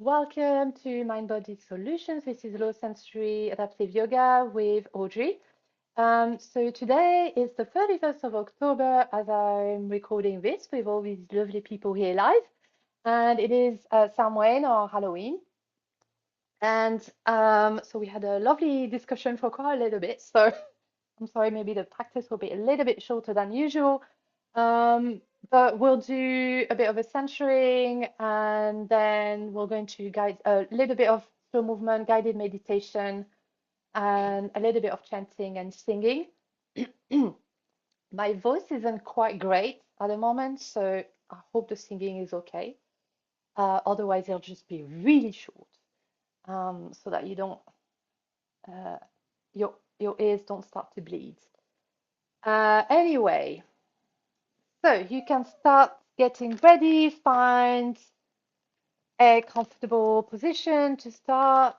Welcome to Mind Body Solutions. This is Low Sensory Adaptive Yoga with Audrey. So today is the 31st of October as I'm recording this with all these lovely people here live. And it is Samhain or Halloween. And so we had a lovely discussion for quite a little bit. So I'm sorry, maybe the practice will be a little bit shorter than usual. But we'll do a bit of a centering and then we're going to guide a little bit of slow movement, guided meditation, and a little bit of chanting and singing. My voice isn't quite great at the moment, so I hope the singing is okay. Otherwise, it'll just be really short, so that you don't, uh, your ears don't start to bleed. Anyway. So you can start getting ready, find a comfortable position to start.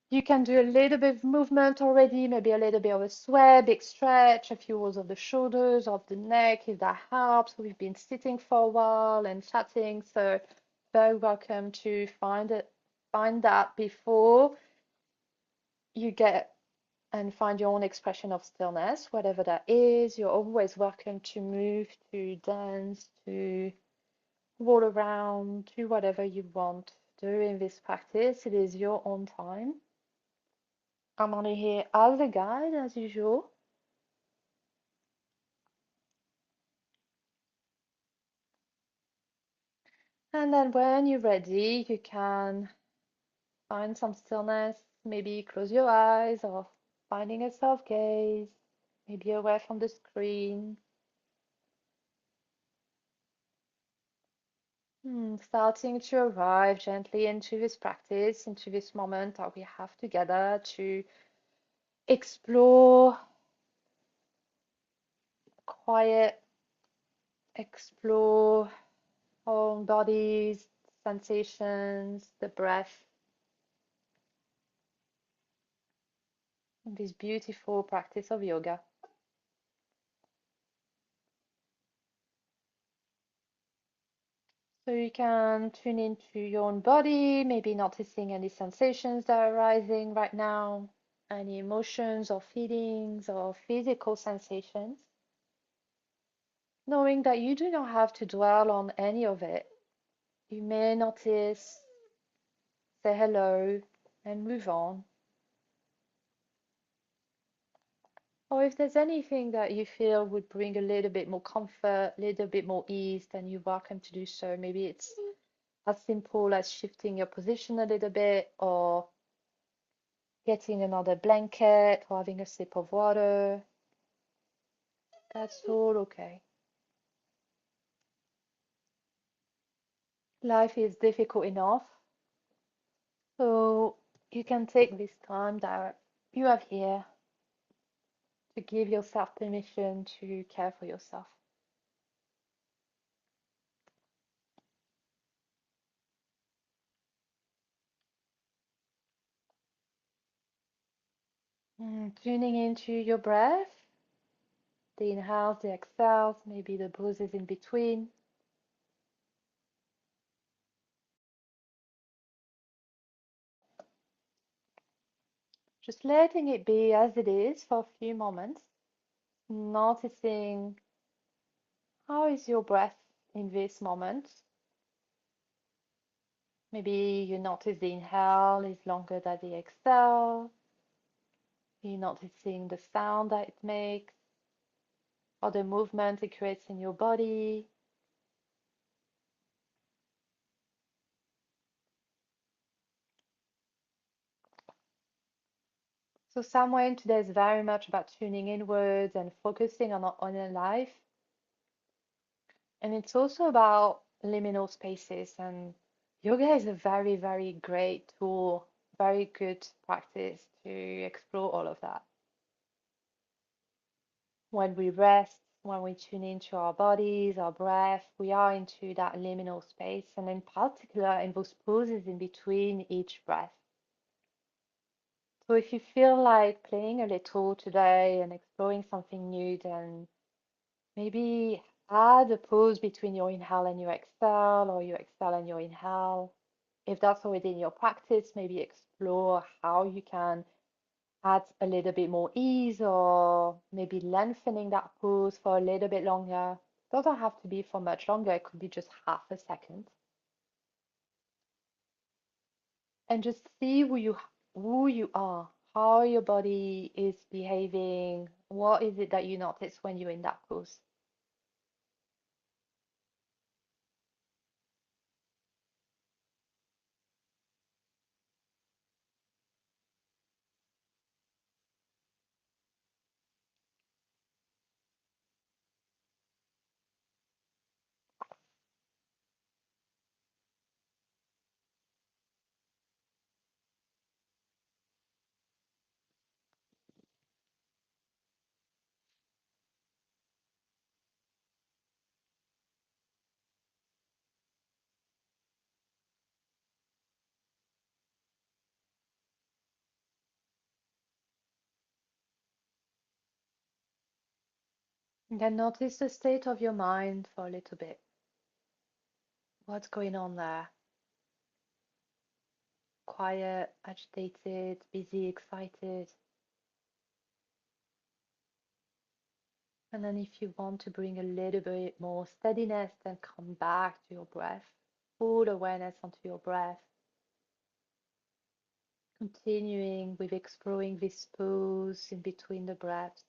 You can do a little bit of movement already, maybe a little bit of a sway, big stretch, a few rolls of the shoulders, of the neck, if that helps. We've been sitting for a while and chatting, so very welcome to find that before you get and find your own expression of stillness, whatever that is. You're always welcome to move, to dance, to roll around, do whatever you want during this practice. It is your own time. I'm only here as a guide, as usual. And then when you're ready, you can find some stillness, maybe close your eyes or finding a self gaze, maybe away from the screen. Starting to arrive gently into this practice, into this moment that we have together to explore quiet, explore our own bodies, sensations, the breath, this beautiful practice of yoga. So you can tune into your own body, maybe noticing any sensations that are arising right now, any emotions or feelings or physical sensations, knowing that you do not have to dwell on any of it. You may notice, say hello, and move on. Or if there's anything that you feel would bring a little bit more comfort, a little bit more ease, then you're welcome to do so. Maybe it's as simple as shifting your position a little bit, or getting another blanket, or having a sip of water. That's all okay. Life is difficult enough, so you can take this time that you have here to give yourself permission to care for yourself. Tuning into your breath, the inhales, the exhales, maybe the pauses in between. Just letting it be as it is for a few moments, noticing how is your breath in this moment. Maybe you notice the inhale is longer than the exhale. You're noticing the sound that it makes or the movement it creates in your body. So Samhain today is very much about tuning inwards and focusing on our own life. And it's also about liminal spaces. And yoga is a very, very great tool, very good practice to explore all of that. When we rest, when we tune into our bodies, our breath, we are into that liminal space, and in particular in those pauses in between each breath. So if you feel like playing a little today and exploring something new, then maybe add a pause between your inhale and your exhale, or your exhale and your inhale. If that's already in your practice, maybe explore how you can add a little bit more ease or maybe lengthening that pause for a little bit longer. Doesn't have to be for much longer, it could be just half a second. And just see who you are, how your body is behaving, what is it that you notice when you're in that pose. And then notice the state of your mind for a little bit. What's going on there? Quiet, agitated, busy, excited. And then if you want to bring a little bit more steadiness, then come back to your breath. Full awareness onto your breath. Continuing with exploring this pause in between the breaths.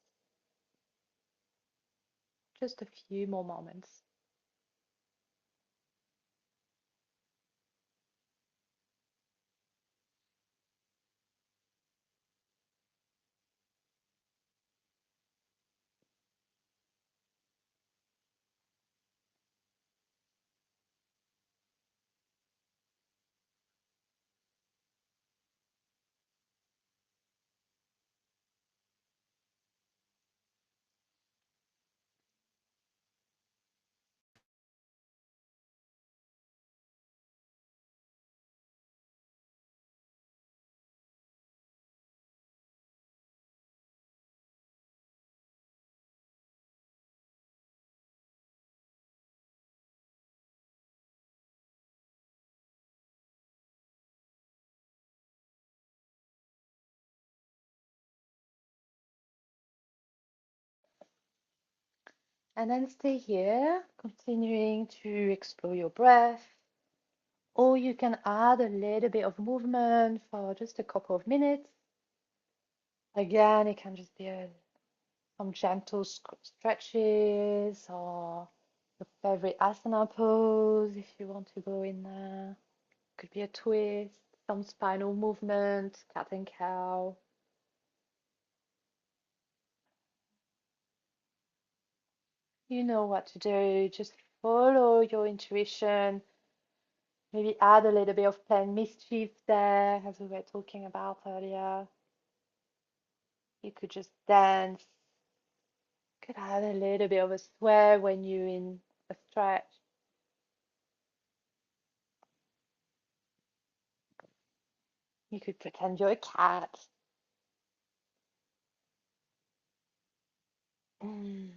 Just a few more moments. And then stay here, continuing to explore your breath. Or you can add a little bit of movement for just a couple of minutes. Again, it can just be some gentle stretches or your favorite asana pose if you want to go in there. Could be a twist, some spinal movement, cat and cow. You know what to do. Just follow your intuition. Maybe add a little bit of planned mischief there, as we were talking about earlier. You could just dance. Could add a little bit of a swear when you're in a stretch. You could pretend you're a cat. Mm.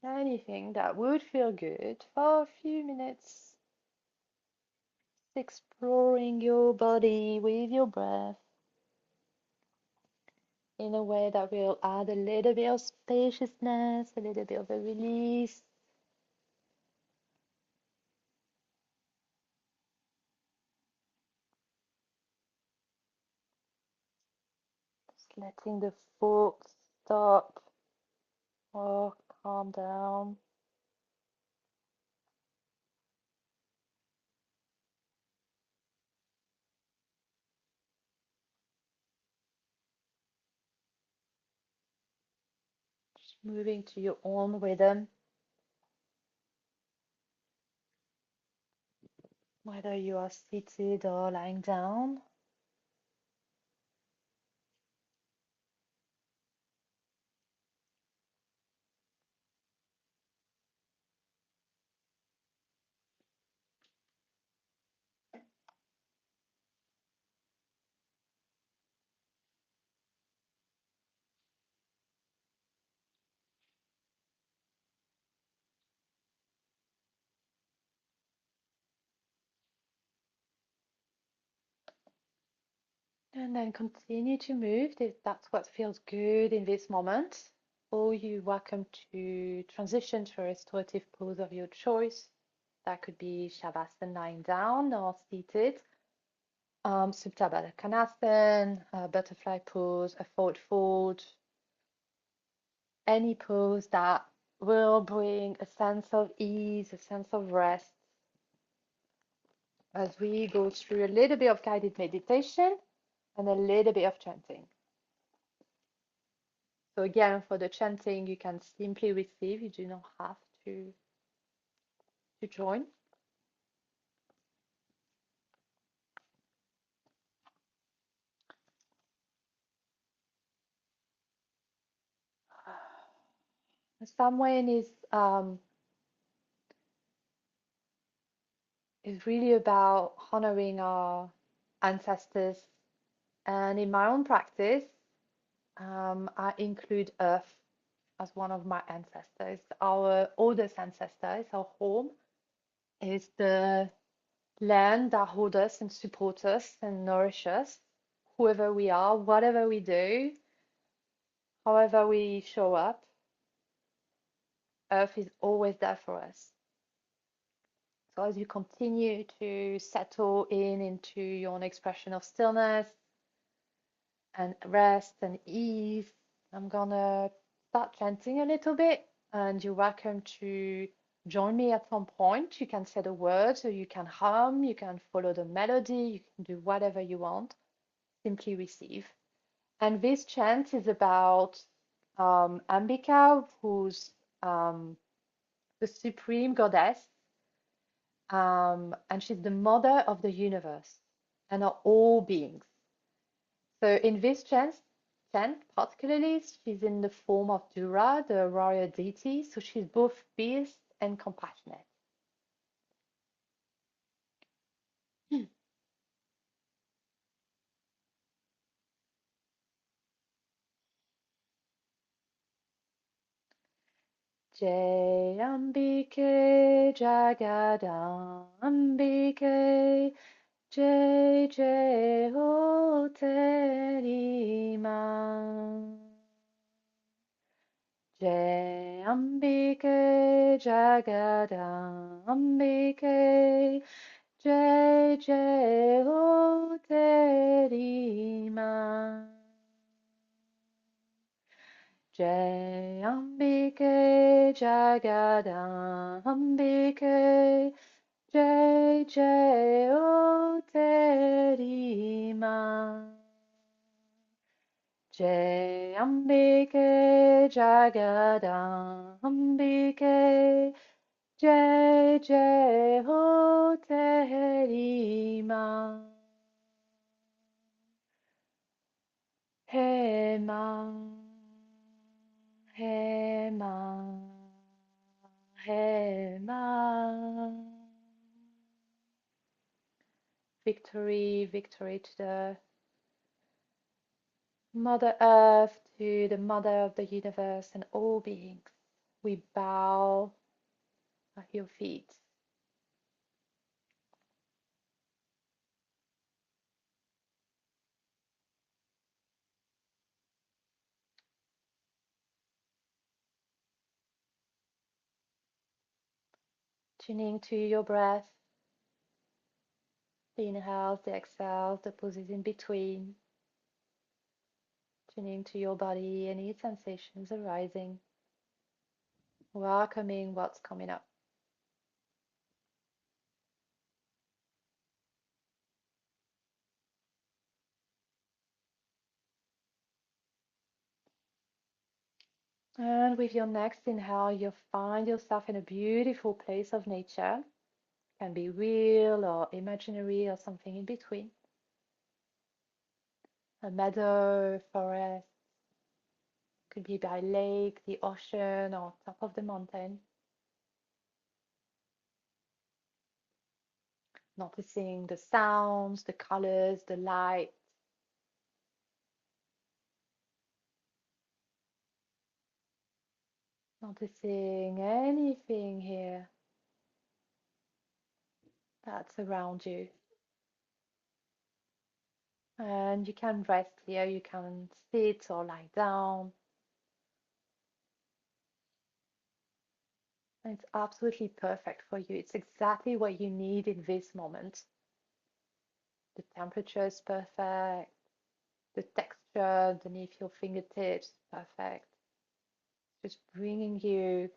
Anything that would feel good for a few minutes. Exploring your body with your breath in a way that will add a little bit of spaciousness, a little bit of a release. Just letting the thoughts stop or calm down. Just moving to your own rhythm, whether you are seated or lying down. And then continue to move if that's what feels good in this moment. Or you're welcome to transition to a restorative pose of your choice. That could be Shavasana, lying down, or seated. Supta Baddha Konasana, butterfly pose, a forward fold. Any pose that will bring a sense of ease, a sense of rest as we go through a little bit of guided meditation and a little bit of chanting. So again, for the chanting, you can simply receive. You do not have to join. The Samhain is really about honoring our ancestors. And in my own practice, I include Earth as one of my ancestors. Our oldest ancestor is our home, is the land that holds us and supports us and nourishes us, whoever we are, whatever we do, however we show up. Earth is always there for us. So as you continue to settle into your own expression of stillness and rest and ease, I'm gonna start chanting a little bit, and you're welcome to join me at some point. You can say the words, or you can hum, you can follow the melody, you can do whatever you want. Simply receive. And this chant is about Ambika, who's the supreme goddess, and she's the mother of the universe and of all beings. So in this chant particularly, she's in the form of Dura, the warrior deity. So she's both fierce and compassionate. Jai Ambike Jagadambike Jai Jai Ho Teri Ma. Jai Ambike Jagadambike Jai Jai Ho Teri Ma. Jai Ambike Jagadambike Jai Jai O Teri Ma. Jai Ambike Jagadambike Jai Jai Ho Teri Ma. He Ma, He Ma, He Ma. Victory, victory to the Mother Earth, to the Mother of the universe and all beings. We bow at your feet. Tuning to your breath, the inhales, the exhales, the pauses in between. Tuning to your body, any sensations arising. Welcoming what's coming up. And with your next inhale, you'll find yourself in a beautiful place of nature. It can be real or imaginary or something in between. A meadow, forest, could be by lake, the ocean, or top of the mountain. Noticing the sounds, the colors, the light. Noticing anything here that's around you. And you can rest here, you can sit or lie down. And it's absolutely perfect for you. It's exactly what you need in this moment. The temperature is perfect, the texture underneath your fingertips, perfect. Just bringing you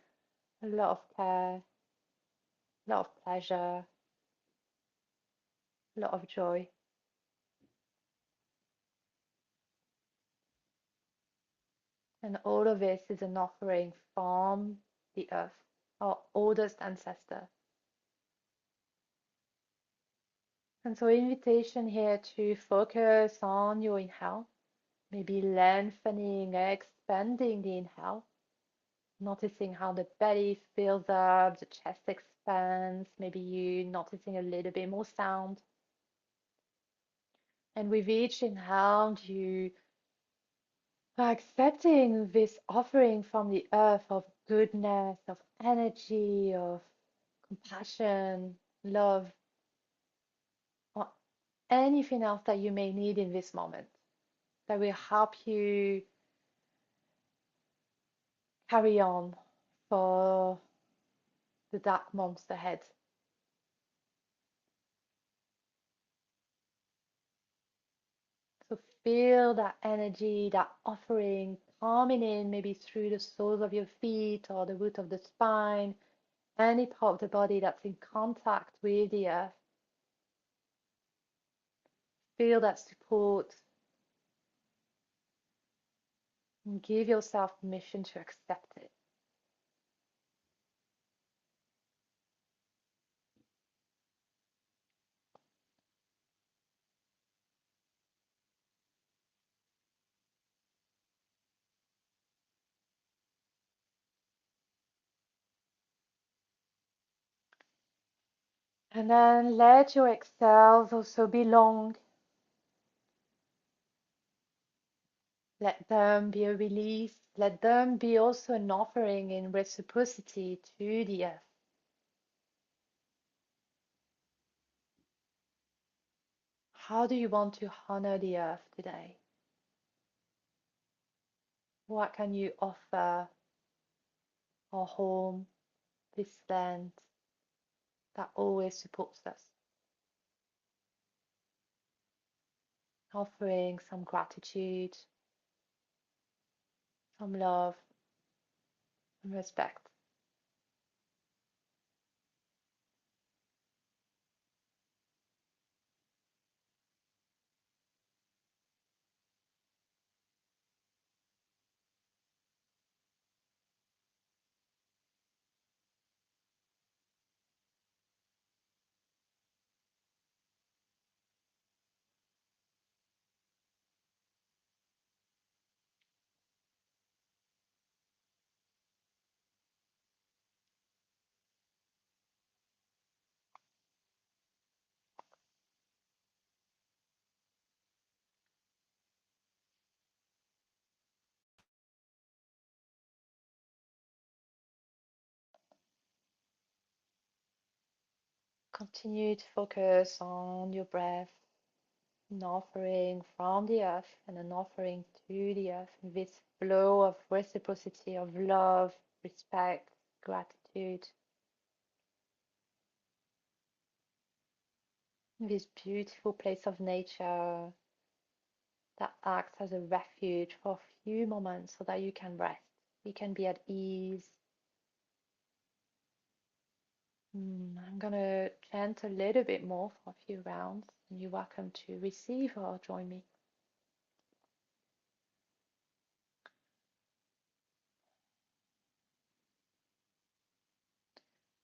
a lot of care, a lot of pleasure, a lot of joy. And all of this is an offering from the earth, our oldest ancestor. And so, invitation here to focus on your inhale, maybe lengthening, expanding the inhale, noticing how the belly fills up, the chest expands, maybe you noticing a little bit more sound. And with each inhale, you are accepting this offering from the earth of goodness, of energy, of compassion, love, or anything else that you may need in this moment that will help you carry on for the dark months ahead. So feel that energy, that offering coming in maybe through the soles of your feet or the root of the spine, any part of the body that's in contact with the earth. Feel that support and give yourself permission to accept it. And then let your exhales also be long. Let them be a release. Let them be also an offering in reciprocity to the earth. How do you want to honor the earth today? What can you offer our home, this land that always supports us? Offering some gratitude, some love, and respect. Continue to focus on your breath, an offering from the earth and an offering to the earth, this flow of reciprocity, of love, respect, gratitude, this beautiful place of nature that acts as a refuge for a few moments so that you can rest, you can be at ease. I'm going to chant a little bit more for a few rounds, and you're welcome to receive or join me.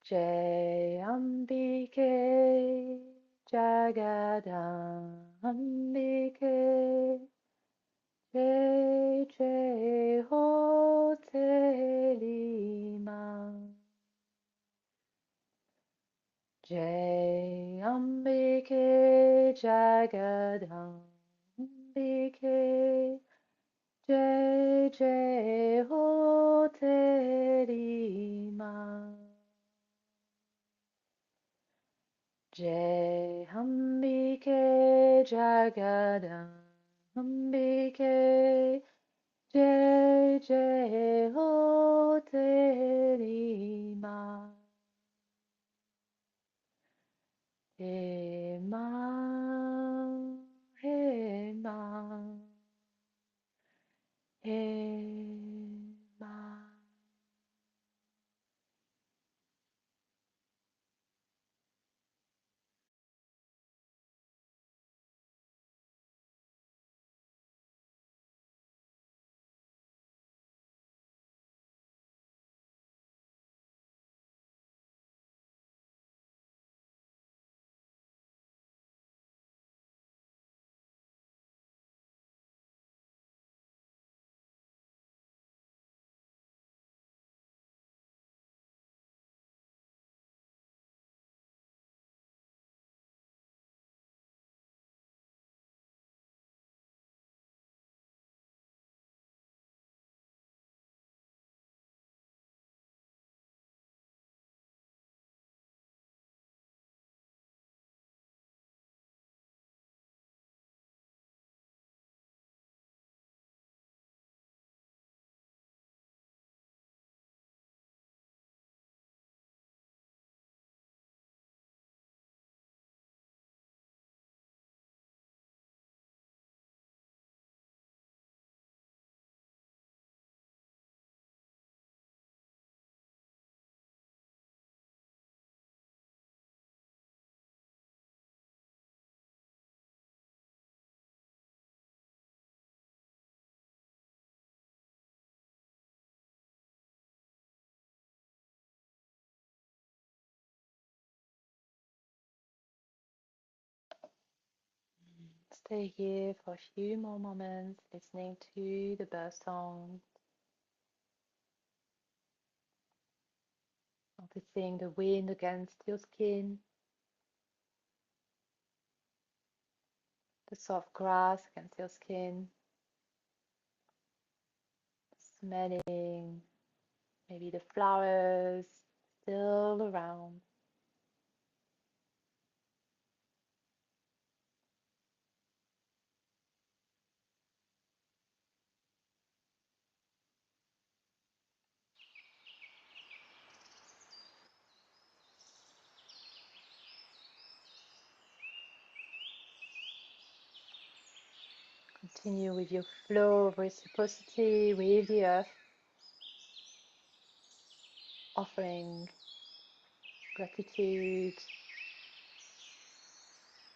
Jai Ambike, jagadambike, Jai Jai Ho Teri Ma. Jai Ambike, jagadambike, Jai Jai Ho Teri Ma. Jai Ambike, jagadambike, jai jai ho teri ma. He ma, he ma, he ma. Stay here for a few more moments, listening to the bird song, noticing the wind against your skin, the soft grass against your skin, smelling maybe the flowers still around. Continue with your flow of reciprocity with the earth, offering gratitude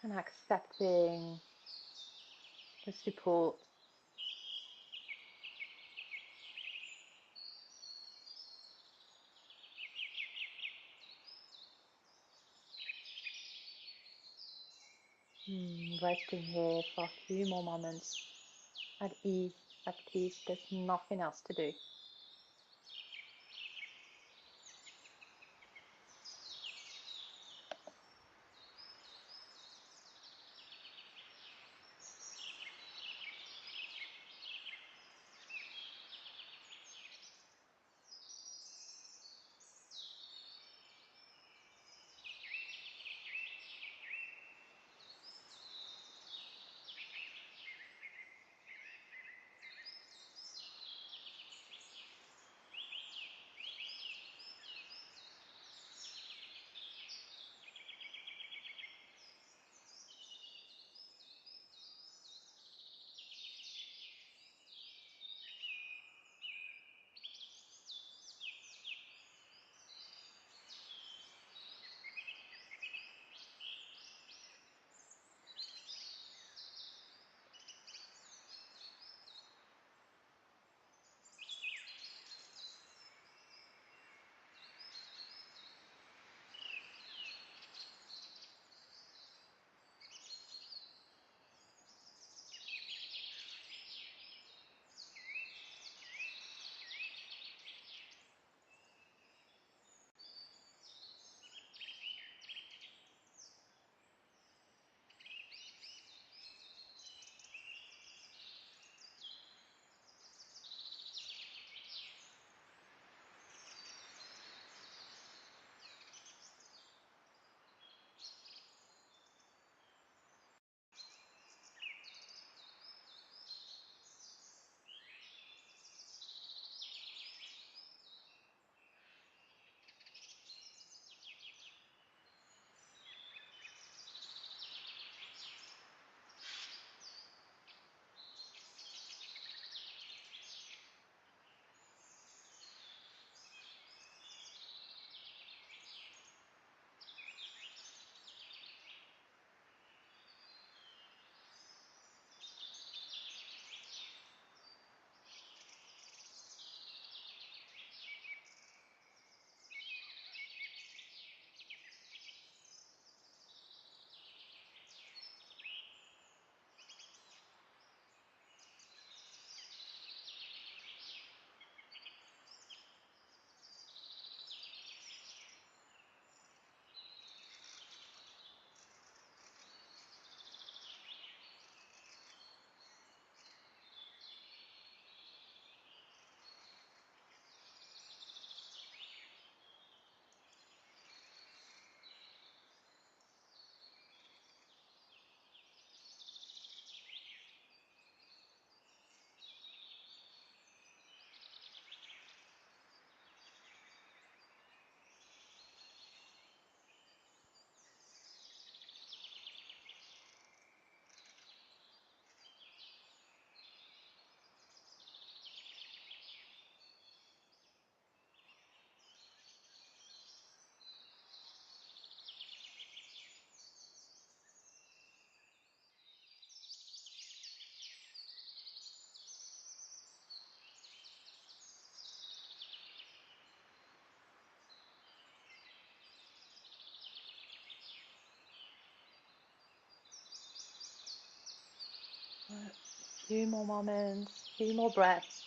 and accepting the support. Resting here for a few more moments at ease, at peace. There's nothing else to do. few more moments, few more breaths.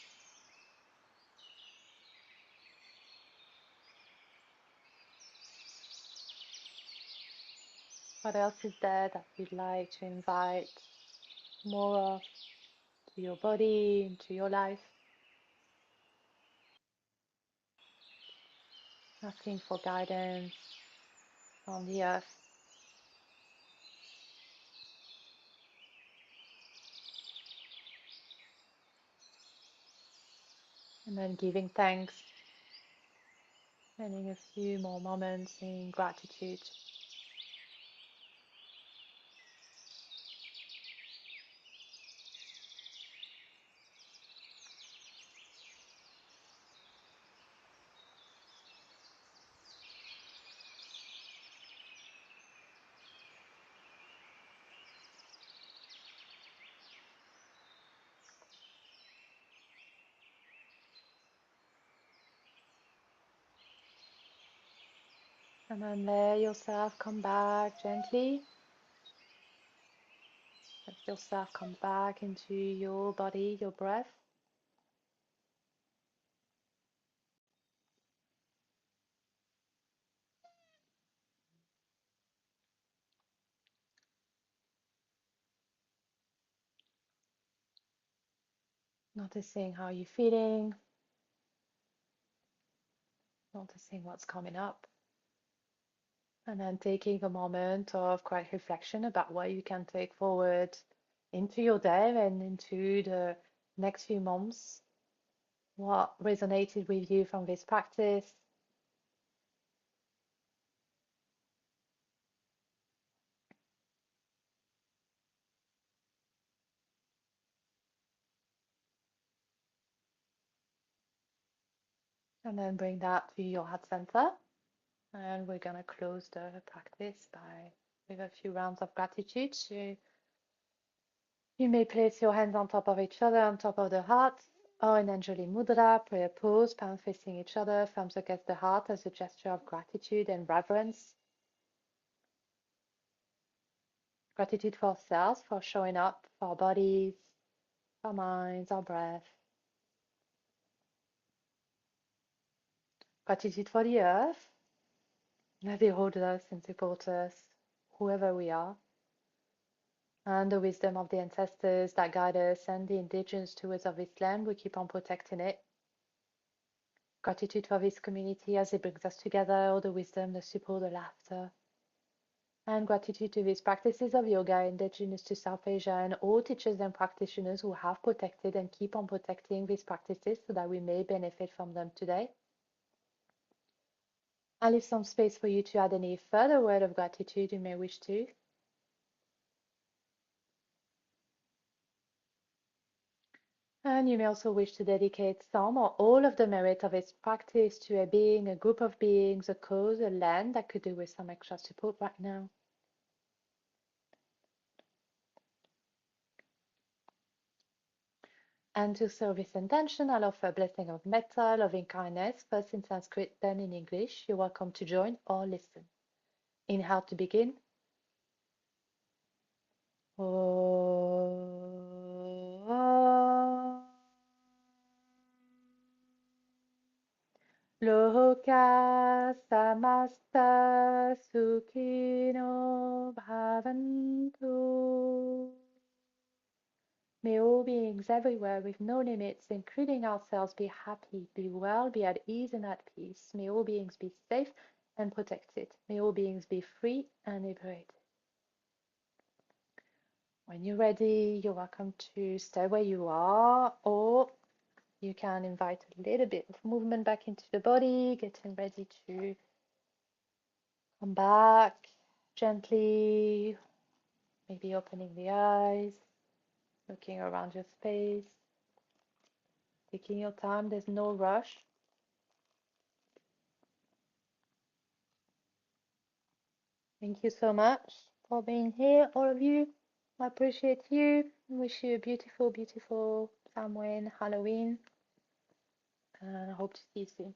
What else is there that you'd like to invite more of to your body, into your life? Asking for guidance on the earth. And then giving thanks, spending a few more moments in gratitude. And then let yourself come back gently. Let yourself come back into your body, your breath. Noticing how you're feeling, noticing what's coming up. And then taking a moment of quiet reflection about what you can take forward into your day and into the next few months. What resonated with you from this practice? And then bring that to your heart center. And we're going to close the practice with a few rounds of gratitude. So you may place your hands on top of each other, on top of the heart, or in Anjali Mudra, prayer pose, palms facing each other, thumbs against the heart as a gesture of gratitude and reverence. Gratitude for ourselves, for showing up, for our bodies, our minds, our breath. Gratitude for the earth, that they hold us and support us, whoever we are. And the wisdom of the ancestors that guide us and the indigenous stewards of this land, we keep on protecting it. Gratitude for this community as it brings us together, all the wisdom, the support, the laughter. And gratitude to these practices of yoga indigenous to South Asia and all teachers and practitioners who have protected and keep on protecting these practices so that we may benefit from them today. I'll leave some space for you to add any further word of gratitude you may wish to. And you may also wish to dedicate some or all of the merit of its practice to a being, a group of beings, a cause, a land that could do with some extra support right now. And to serve this intention, I'll offer a blessing of metta, loving kindness, first in Sanskrit, then in English. You're welcome to join or listen. Inhale to begin. Loka samasta sukhino bhavantu. May all beings everywhere with no limits, including ourselves, be happy, be well, be at ease and at peace. May all beings be safe and protected. May all beings be free and liberated. When you're ready, you're welcome to stay where you are, or you can invite a little bit of movement back into the body, getting ready to come back gently, maybe opening the eyes, looking around your space, taking your time. There's no rush. Thank you so much for being here, all of you. I appreciate you. Wish you a beautiful, beautiful Samhain, Halloween, and I hope to see you soon.